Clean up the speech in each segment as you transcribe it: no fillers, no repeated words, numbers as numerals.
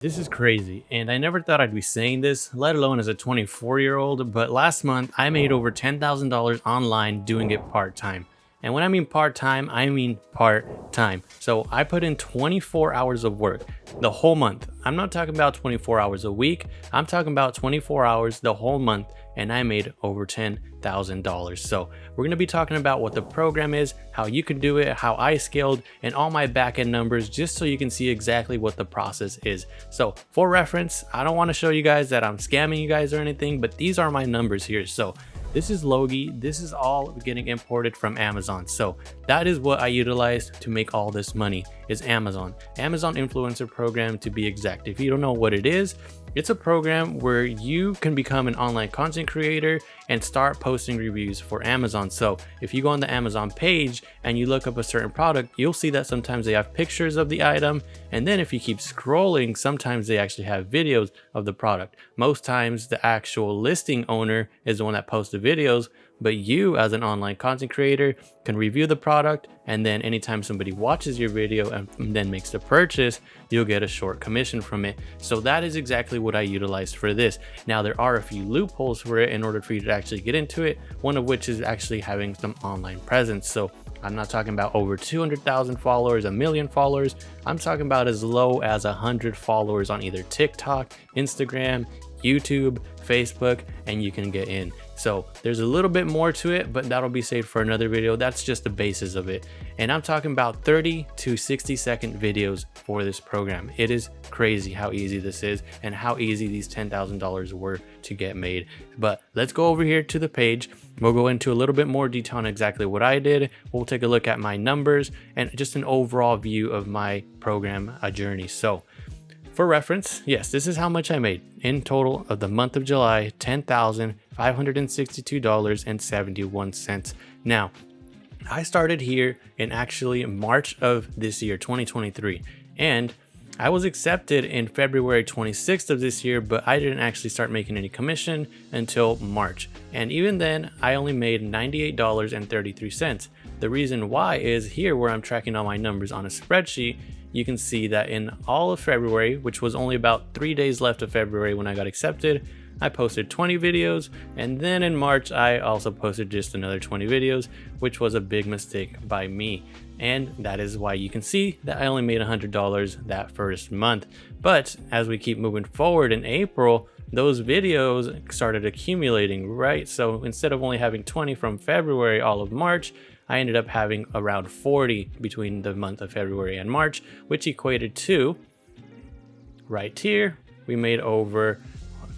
This is crazy, and I never thought I'd be saying this, let alone as a 24-year-old, but last month I made over $10,000 online doing it part-time. And when I mean part-time, I mean part-time. So I put in 24 hours of work the whole month. I'm not talking about 24 hours a week, I'm talking about 24 hours the whole month, and I made over $10,000. So we're going to be talking about what the program is, how you can do it, how I scaled, and all my backend numbers, just so you can see exactly what the process is. So for reference, I don't want to show you guys that I'm scamming you guys or anything, but these are my numbers here. So this is Logi. This is all getting imported from Amazon. So that is what I utilized to make all this money, is Amazon Influencer Program, to be exact. If you don't know what it is, it's a program where you can become an online content creator and start posting reviews for Amazon. So if you go on the Amazon page and you look up a certain product, you'll see that sometimes they have pictures of the item. And then if you keep scrolling, sometimes they actually have videos of the product. Most times the actual listing owner is the one that posts the videos, but you as an online content creator can review the product, and then anytime somebody watches your video and then makes the purchase, you'll get a short commission from it. So that is exactly what I utilized for this. Now there are a few loopholes for it in order for you to actually get into it, one of which is actually having some online presence. So I'm not talking about over 200,000 followers, a million followers. I'm talking about as low as 100 followers on either TikTok, Instagram, YouTube, Facebook, and you can get in. So there's a little bit more to it, but that'll be saved for another video. That's just the basis of it. And I'm talking about 30 to 60-second videos for this program. It is crazy how easy this is and how easy these $10,000 were to get made. But let's go over here to the page. We'll go into a little bit more detail on exactly what I did. We'll take a look at my numbers and just an overall view of my program journey. So for reference, yes, this is how much I made in total of the month of July: $10,562.71. Now, I started here in actually March of this year, 2023, and I was accepted in February 26th of this year, but I didn't actually start making any commission until March. And even then, I only made $98.33. The reason why is here where I'm tracking all my numbers on a spreadsheet. You can see that in all of February, which was only about 3 days left of February when I got accepted, I posted 20 videos, and then in March I also posted just another 20 videos, which was a big mistake by me. And that is why you can see that I only made $100 that first month. But as we keep moving forward in April, those videos started accumulating, right? So instead of only having 20 from February all of March, I ended up having around 40 between the month of February and March, which equated to, right here, we made over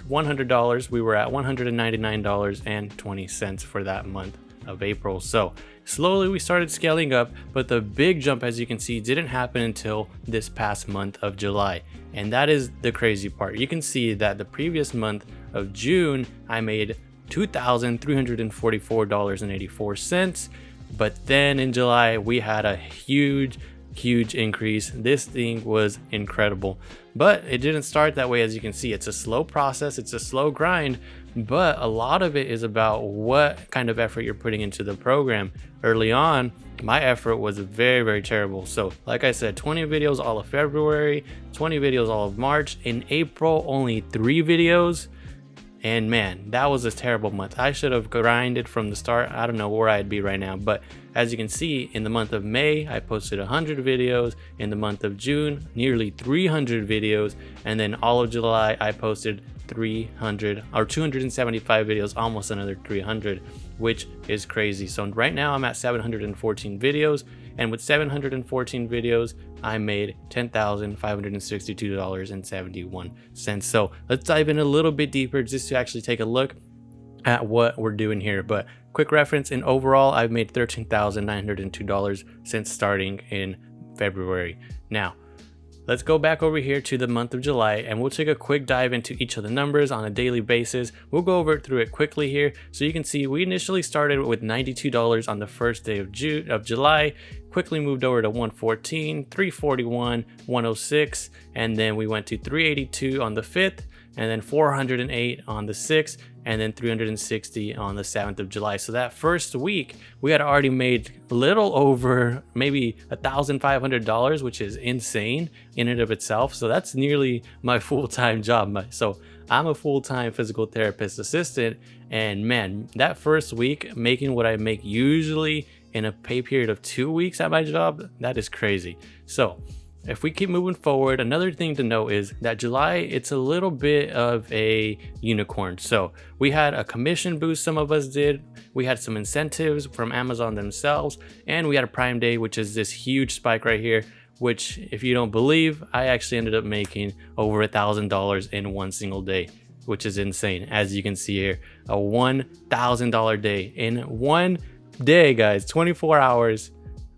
$100. We were at $199.20 for that month of April. So slowly we started scaling up, but the big jump, as you can see, didn't happen until this past month of July. And that is the crazy part. You can see that the previous month of June, I made $2,344.84. But then in July, we had a huge increase. This thing was incredible, but it didn't start that way. As you can see, it's a slow process, it's a slow grind, but a lot of it is about what kind of effort you're putting into the program. Early on, my effort was very terrible. So like I said, 20 videos all of February, 20 videos all of March. In April, only 3 videos. And man, that was a terrible month. I should have grinded from the start. I don't know where I'd be right now. But as you can see, in the month of May, I posted 100 videos. In the month of June, nearly 300 videos. And then all of July, I posted 275 videos, almost another 300, which is crazy. So right now I'm at 714 videos. And with 714 videos, I made $10,562.71. So let's dive in a little bit deeper just to actually take a look at what we're doing here. But quick reference, in overall, I've made $13,902 since starting in February. Now, let's go back over here to the month of July, and we'll take a quick dive into each of the numbers on a daily basis. We'll go over through it quickly here. So you can see we initially started with $92 on the first day of July, quickly moved over to 114, 341, 106, and then we went to 382 on the 5th, and then 408 on the 6th, and then 360 on the 7th of July. So that first week, we had already made a little over maybe $1,500, which is insane in and of itself. So that's nearly my full-time job. So I'm a full-time physical therapist assistant, and man, that first week making what I make usually in a pay period of 2 weeks at my job, that is crazy. So if we keep moving forward, another thing to note is that July, it's a little bit of a unicorn. So we had a commission boost, some of us did. We had some incentives from Amazon themselves, and we had a Prime Day, which is this huge spike right here, which, if you don't believe, I actually ended up making over $1,000 in one single day, which is insane. As you can see here, a $1,000 day. In one day, guys, 24 hours,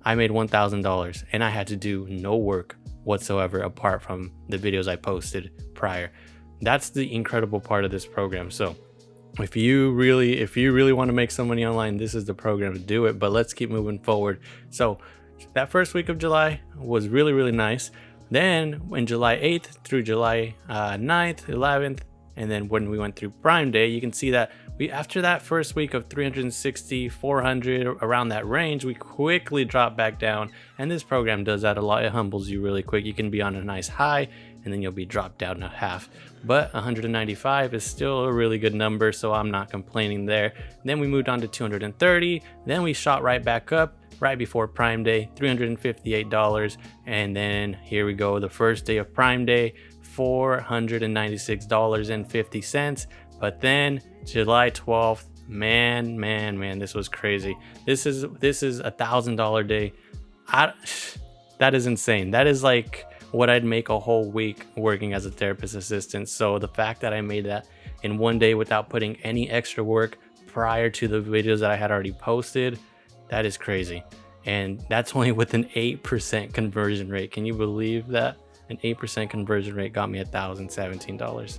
I made $1,000, and I had to do no work whatsoever apart from the videos I posted prior. That's the incredible part of this program. So if you really want to make some money online, this is the program to do it. But let's keep moving forward. So that first week of July was really, really nice. Then in July 8th through July 9th, 11th, and then when we went through Prime Day, you can see that after that first week of 360, 400, around that range, we quickly dropped back down. And this program does that a lot. It humbles you really quick. You can be on a nice high, and then you'll be dropped down to half. But 195 is still a really good number, so I'm not complaining there. Then we moved on to 230. Then we shot right back up right before Prime Day, $358. And then here we go, the first day of Prime Day, $496.50. But then July 12th, man, this was crazy. This is $1,000 day. That is insane. That is like what I'd make a whole week working as a therapist assistant. So the fact that I made that in one day without putting any extra work prior to the videos that I had already posted, that is crazy. And that's only with an 8% conversion rate. Can you believe that? An 8% conversion rate got me $1,017.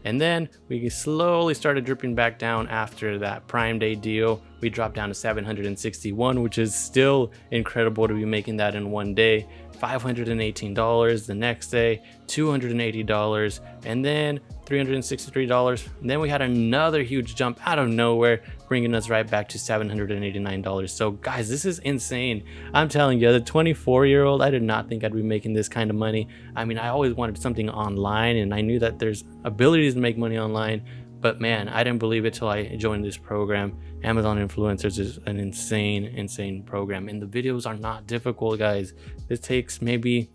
And then we slowly started dripping back down after that Prime Day deal. We dropped down to 761, which is still incredible to be making that in one day. $518 the next day, $280, and then $363. And then we had another huge jump out of nowhere, bringing us right back to $789. So guys, this is insane. I'm telling you, as a 24-year-old, I did not think I'd be making this kind of money. I mean, I always wanted something online, and I knew that there's abilities to make money online, but man, I didn't believe it till I joined this program. Amazon Influencers is an insane program, and the videos are not difficult, guys. This takes maybe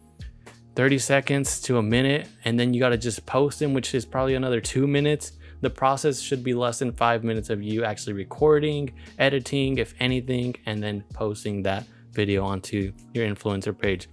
30 seconds to a minute, and then you got to just post them, which is probably another 2 minutes. The process should be less than 5 minutes of you actually recording, editing, if anything, and then posting that video onto your influencer page.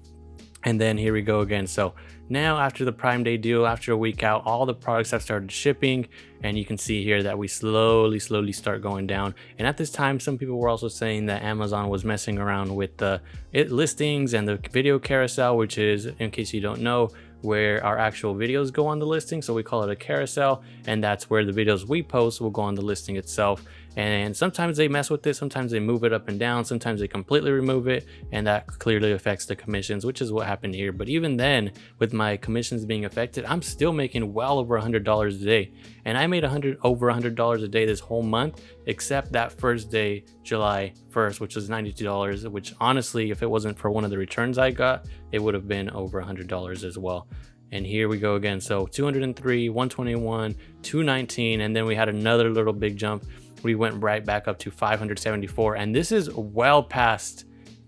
And then here we go again. So now after the Prime Day deal, after a week out, all the products have started shipping, and you can see here that we slowly start going down. And at this time, some people were also saying that Amazon was messing around with the listings and the video carousel, which is, in case you don't know, where our actual videos go on the listing. So we call it a carousel, and that's where the videos we post will go on the listing itself. And sometimes they mess with this, sometimes they move it up and down, sometimes they completely remove it, and that clearly affects the commissions, which is what happened here. But even then, with my commissions being affected, I'm still making well over $100 a day. And I made over $100 a day this whole month, except that first day, July 1st, which was $92, which honestly, if it wasn't for one of the returns I got, it would have been over $100 as well. And here we go again. So 203, 121, 219, and then we had another little big jump. We went right back up to 574, and this is well past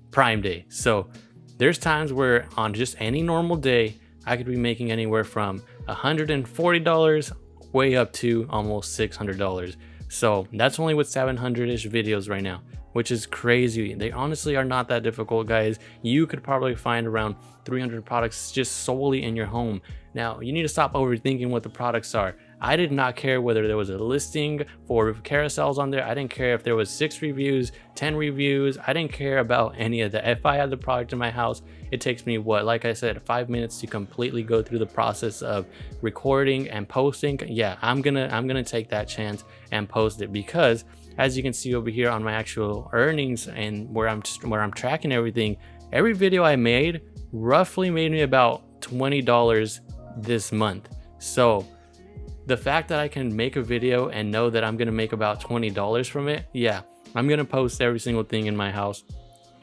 Prime Day. So there's times where on just any normal day, I could be making anywhere from $140 way up to almost $600. So that's only with 700-ish videos right now, which is crazy. They honestly are not that difficult, guys. You could probably find around 300 products just solely in your home. Now, you need to stop overthinking what the products are. I did not care whether there was a listing for carousels on there. I didn't care if there was 6 reviews, 10 reviews. I didn't care about any of that. If I had the product in my house, it takes me, like I said, 5 minutes to completely go through the process of recording and posting. Yeah, I'm gonna take that chance and post it, because as you can see over here on my actual earnings and where I'm tracking everything, every video I made roughly made me about $20 this month. So the fact that I can make a video and know that I'm gonna make about $20 from it, yeah, I'm gonna post every single thing in my house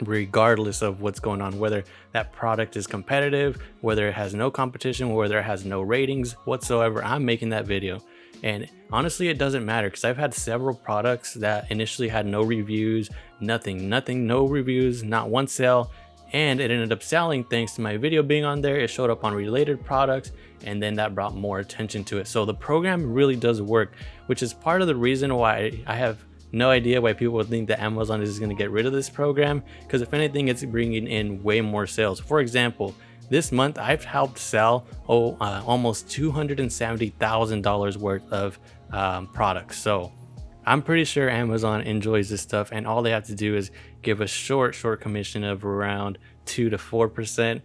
regardless of what's going on, whether that product is competitive, whether it has no competition, whether it has no ratings whatsoever. I'm making that video. And honestly, it doesn't matter, because I've had several products that initially had no reviews, nothing, no reviews, not one sale, and it ended up selling thanks to my video being on there. It showed up on related products, and then that brought more attention to it. So the program really does work, which is part of the reason why I have no idea why people would think that Amazon is going to get rid of this program, because if anything, it's bringing in way more sales. For example, this month I've helped sell almost $270,000 worth of products. So I'm pretty sure Amazon enjoys this stuff, and all they have to do is give a short commission of around 2 to 4%.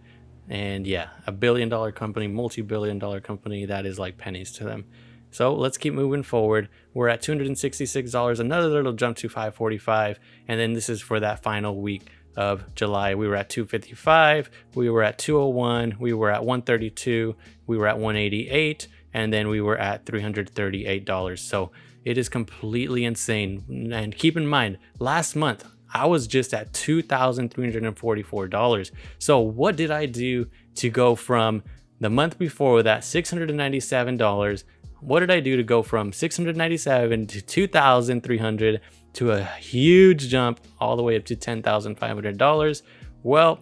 And yeah, $1 billion company, multi-billion dollar company, that is like pennies to them. So let's keep moving forward. We're at $266, another little jump to $545, and then this is for that final week of July. We were at $255, we were at $201, we were at $132, we were at $188, and then we were at $338. So it is completely insane. And keep in mind, last month I was just at $2,344. So what did I do to go from the month before that $697? What did I do to go from $697 to $2,300 to a huge jump all the way up to $10,500? Well,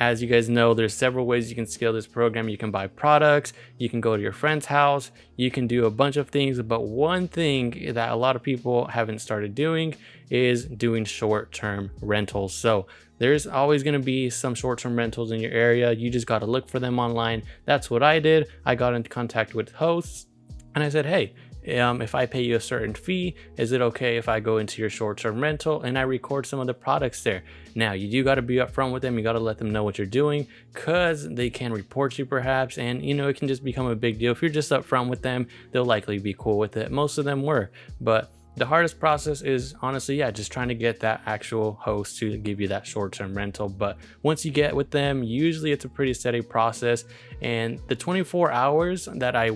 as you guys know, there's several ways you can scale this program. You can buy products, you can go to your friend's house, you can do a bunch of things, but one thing that a lot of people haven't started doing is doing short-term rentals. So there's always going to be some short-term rentals in your area. You just got to look for them online. That's what I did. I got into contact with hosts, and I said, hey, if I pay you a certain fee, is it okay if I go into your short-term rental and I record some of the products there? Now, you do got to be upfront with them. You got to let them know what you're doing, because they can report you perhaps, and it can just become a big deal. If you're just upfront with them, they'll likely be cool with it. Most of them were, but the hardest process is honestly, just trying to get that actual host to give you that short-term rental. But once you get with them, usually it's a pretty steady process. And the 24 hours that I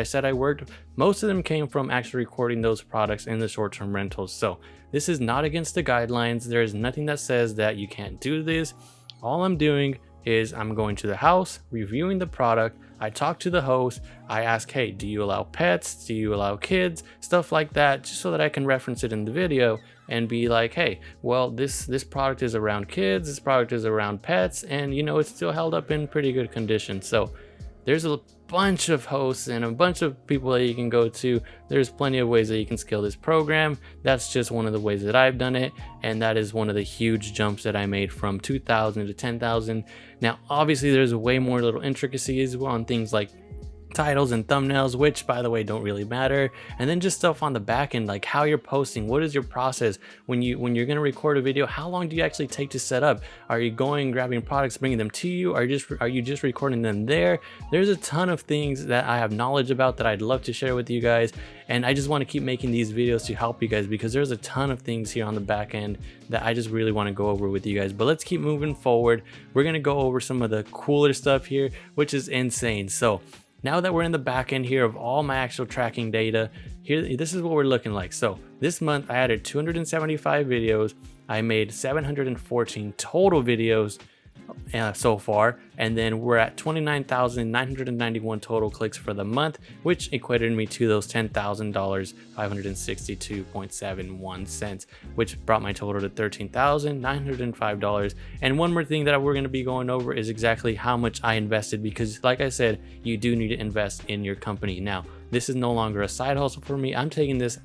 said I worked, most of them came from actually recording those products in the short-term rentals. So this is not against the guidelines. There is nothing that says that you can't do this. All I'm doing is I'm going to the house, reviewing the product. I talk to the host. I ask, hey, do you allow pets? Do you allow kids? Stuff like that, just so that I can reference it in the video and be like, hey, well, this product is around kids, this product is around pets, and it's still held up in pretty good condition. So there's a bunch of hosts and a bunch of people that you can go to. There's plenty of ways that you can scale this program. That's just one of the ways that I've done it, and that is one of the huge jumps that I made from 2,000 to 10,000. Now, obviously, there's way more little intricacies on things like titles and thumbnails, which by the way don't really matter, and then just stuff on the back end, like how you're posting. What is your process when you're going to record a video? How long do you actually take to set up? Are you going grabbing products, bringing them to you? Are you just recording them there? There's a ton of things that I have knowledge about that I'd love to share with you guys, and I just want to keep making these videos to help you guys, because there's a ton of things here on the back end that I just really want to go over with you guys. But let's keep moving forward. We're going to go over some of the cooler stuff here, which is insane. So now that we're in the back end here of all my actual tracking data, this is what we're looking like. So this month I added 275 videos. I made 714 total videos so far, and then we're at 29,991 total clicks for the month, which equated me to those $10,000, $562.71, which brought my total to $13,905. And one more thing that we're going to be going over is exactly how much I invested, because like I said, you do need to invest in your company. Now, this is no longer a side hustle for me. I'm taking this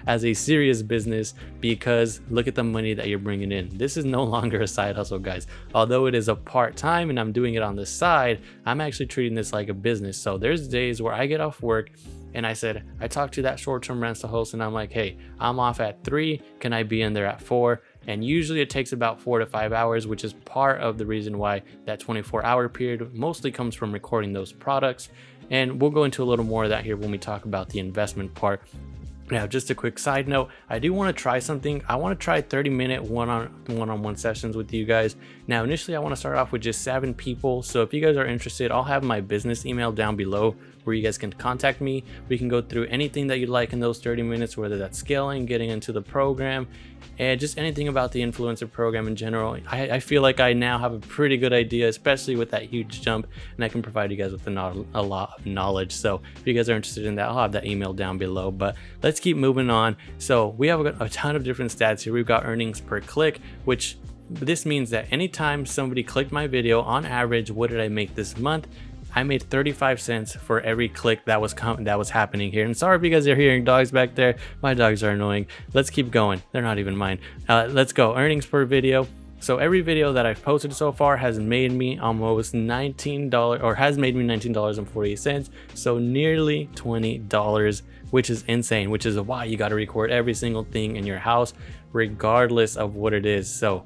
as a serious business, because look at the money that you're bringing in. This is no longer a side hustle, guys. Although it is a part-time and I'm doing it on the side, I'm actually treating this like a business. So there's days where I get off work and I talked to that short-term rental host and I'm like, hey, I'm off at 3, can I be in there at 4? And usually it takes about 4 to 5 hours, which is part of the reason why that 24-hour period mostly comes from recording those products. And we'll go into a little more of that here when we talk about the investment part. Now, just a quick side note, I do want to try something. I want to try 30-minute one-on-one sessions with you guys. Now, initially, I want to start off with just 7 people. So if you guys are interested, I'll have my business email down below where you guys can contact me. We can go through anything that you'd like in those 30 minutes, whether that's scaling, getting into the program, and just anything about the influencer program in general. I feel like I now have a pretty good idea, especially with that huge jump, and I can provide you guys with a lot of knowledge. So if you guys are interested in that, I'll have that email down below. But let's keep moving on. So we have a ton of different stats here. We've got earnings per click, which this means that anytime somebody clicked my video, on average, what did I make this month? I made 35 cents for every click that was happening here. And sorry if you guys are hearing dogs back there. My dogs are annoying. Let's keep going. They're not even mine. Let's go. Earnings per video. So every video that I've posted so far has made me almost $19, or has made me $19.48. So nearly $20, which is insane, which is why you got to record every single thing in your house, regardless of what it is. So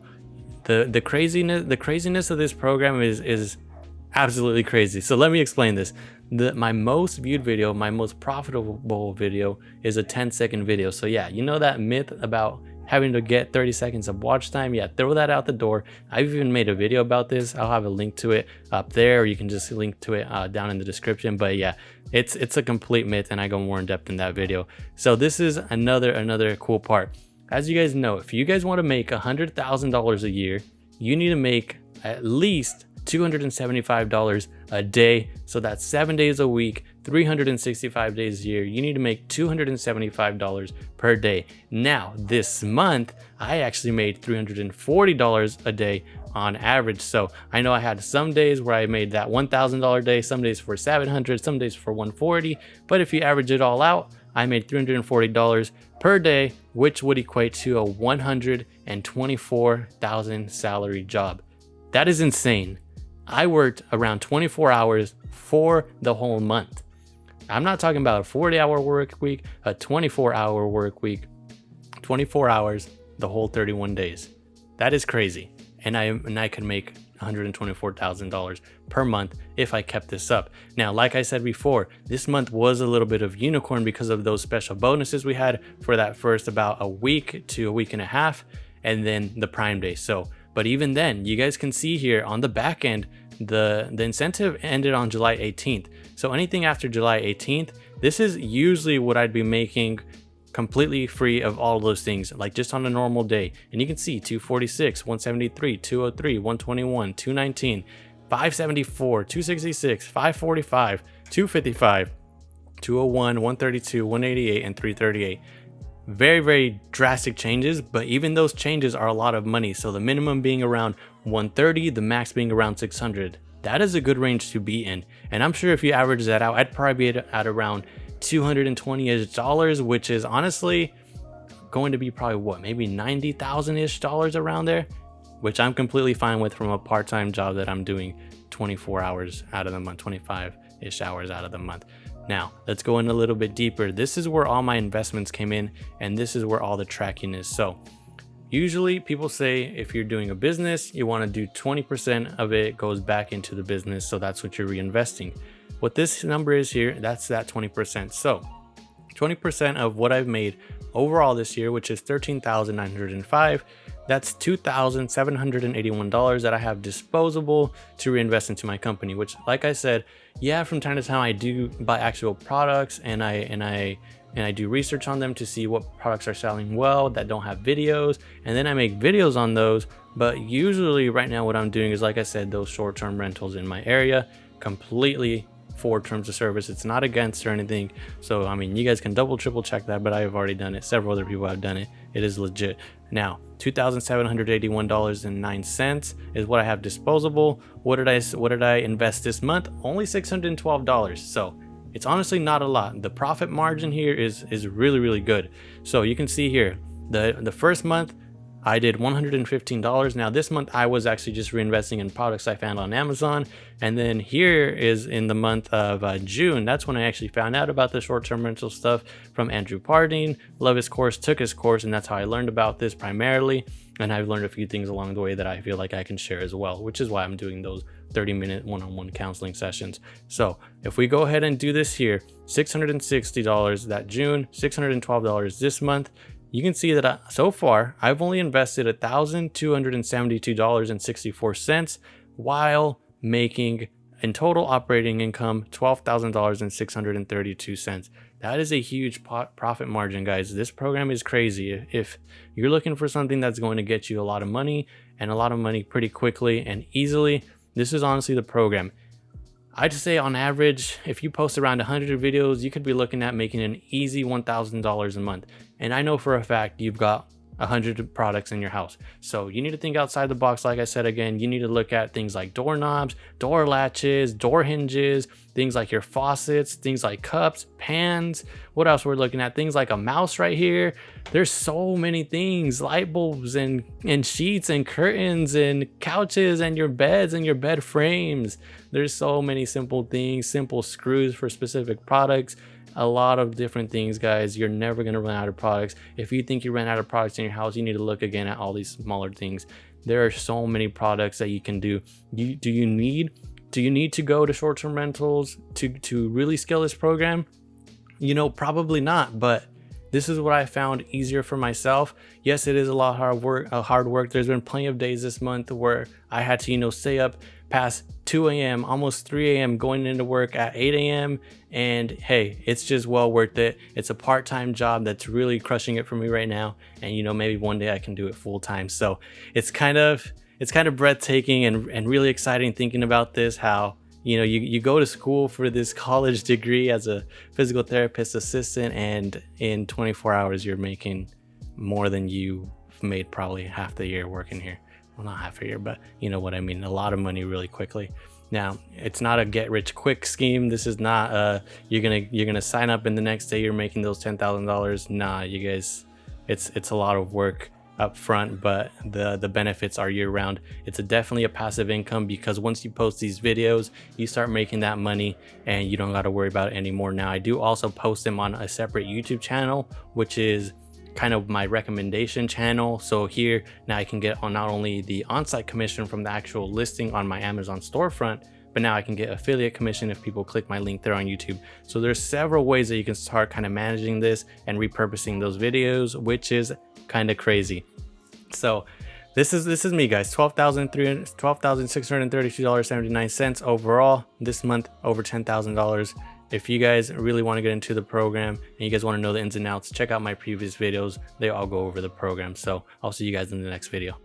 the craziness of this program is absolutely crazy. So let me explain this. My most viewed video, my most profitable video is a 10-second video. So yeah, you know that myth about having to get 30 seconds of watch time? Yeah, throw that out the door. I've even made a video about this. I'll have a link to it up there, or you can just link to it down in the description. But yeah, it's a complete myth, and I go more in depth in that video. So this is another cool part. As you guys know, if you guys want to make $100,000 a year, you need to make at least $275 a day. So that's 7 days a week, 365 days a year. You need to make $275 per day. Now, this month, I actually made $340 a day on average. So I know I had some days where I made that $1,000 day, some days for $700, some days for $140. But if you average it all out, I made $340 per day, which would equate to a $124,000 salary job. That is insane. I worked around 24 hours for the whole month. I'm not talking about a 40-hour work week, a 24-hour work week, 24 hours, the whole 31 days. That is crazy. And I could make $124,000 per month if I kept this up. Now, like I said before, this month was a little bit of unicorn because of those special bonuses we had for that first about a week to a week and a half, and then the Prime Day. So, but even then, you guys can see here on the back end, the incentive ended on July 18th. So anything after July 18th, this is usually what I'd be making completely free of all those things, like just on a normal day. And you can see 246, 173, 203, 121, 219, 574, 266, 545, 255, 201, 132, 188, and 338. Very, very drastic changes, but even those changes are a lot of money. So the minimum being around 130, the max being around 600. That is a good range to be in. And I'm sure if you average that out, I'd probably be at around $220-ish, which is honestly going to be probably what, maybe $90,000-ish around there, which I'm completely fine with from a part-time job that I'm doing 24 hours out of the month, 25-ish hours out of the month. Now, let's go in a little bit deeper. This is where all my investments came in, and this is where all the tracking is. So usually people say if you're doing a business, you want to do 20% of it goes back into the business. So that's what you're reinvesting. What this number is here, that's that 20%. So 20% of what I've made overall this year, which is $13,905, that's $2,781 that I have disposable to reinvest into my company, which, like I said, yeah, from time to time I do buy actual products and I do research on them to see what products are selling well that don't have videos, and then I make videos on those. But usually right now what I'm doing is, like I said, those short-term rentals in my area, completely for terms of service. It's not against or anything. So I mean, you guys can double triple check that, but I have already done it. Several other people have done it. It is legit. Now, $2,781.09 is what I have disposable. What did I invest this month? Only $612. So it's honestly not a lot. The profit margin here is really, really good. So you can see here, the first month I did $115. Now this month I was actually just reinvesting in products I found on Amazon. And then here is in the month of June. That's when I actually found out about the short-term rental stuff from Andrew Pardine. Love his course, took his course, and that's how I learned about this primarily. And I've learned a few things along the way that I feel like I can share as well, which is why I'm doing those 30-minute one-on-one counseling sessions. So if we go ahead and do this here, $660 that June, $612 this month. You can see that so far I've only invested $1,272.64 while making in total operating income $12,632. That is a huge profit margin, guys. This program is crazy. If you're looking for something that's going to get you a lot of money and a lot of money pretty quickly and easily, this is honestly the program. I'd say on average, if you post around 100 videos, you could be looking at making an easy $1,000 a month. And I know for a fact you've got 100 products in your house. So you need to think outside the box. Like I said, again, you need to look at things like doorknobs, door latches, door hinges, things like your faucets, things like cups, pans. What else we're looking at? Things like a mouse right here. There's so many things, light bulbs and sheets and curtains and couches and your beds and your bed frames. There's so many simple things, simple screws for specific products. A lot of different things, guys. You're never going to run out of products. If you think you ran out of products in your house, you need to look again at all these smaller things. There are so many products that you can do. Do you need to go to short-term rentals to really scale this program? You know, probably not, but this is what I found easier for myself. Yes, it is a lot of hard work. There's been plenty of days this month where I had to, stay up past 2 a.m., almost 3 a.m., going into work at 8 a.m. And hey, it's just well worth it. It's a part-time job that's really crushing it for me right now. And maybe one day I can do it full time. So it's kind of breathtaking and really exciting thinking about this, how you go to school for this college degree as a physical therapist assistant, and in 24 hours you're making more than you made probably half the year working here. Well, not half a year, but you know what I mean. A lot of money really quickly. Now, it's not a get rich quick scheme. This is not you're gonna sign up and the next day you're making those $10,000. Nah, you guys, it's a lot of work up front, but the benefits are year round. It's definitely a passive income, because once you post these videos, you start making that money and you don't got to worry about it anymore. Now, I do also post them on a separate YouTube channel, which is kind of my recommendation channel. So here now I can get on not only the on-site commission from the actual listing on my Amazon storefront, but now I can get affiliate commission if people click my link there on YouTube. So there's several ways that you can start kind of managing this and repurposing those videos, which is kind of crazy. So this is me, guys. $12,632.79 overall this month, over $10,000. If you guys really want to get into the program and you guys want to know the ins and outs, check out my previous videos. They all go over the program. So I'll see you guys in the next video.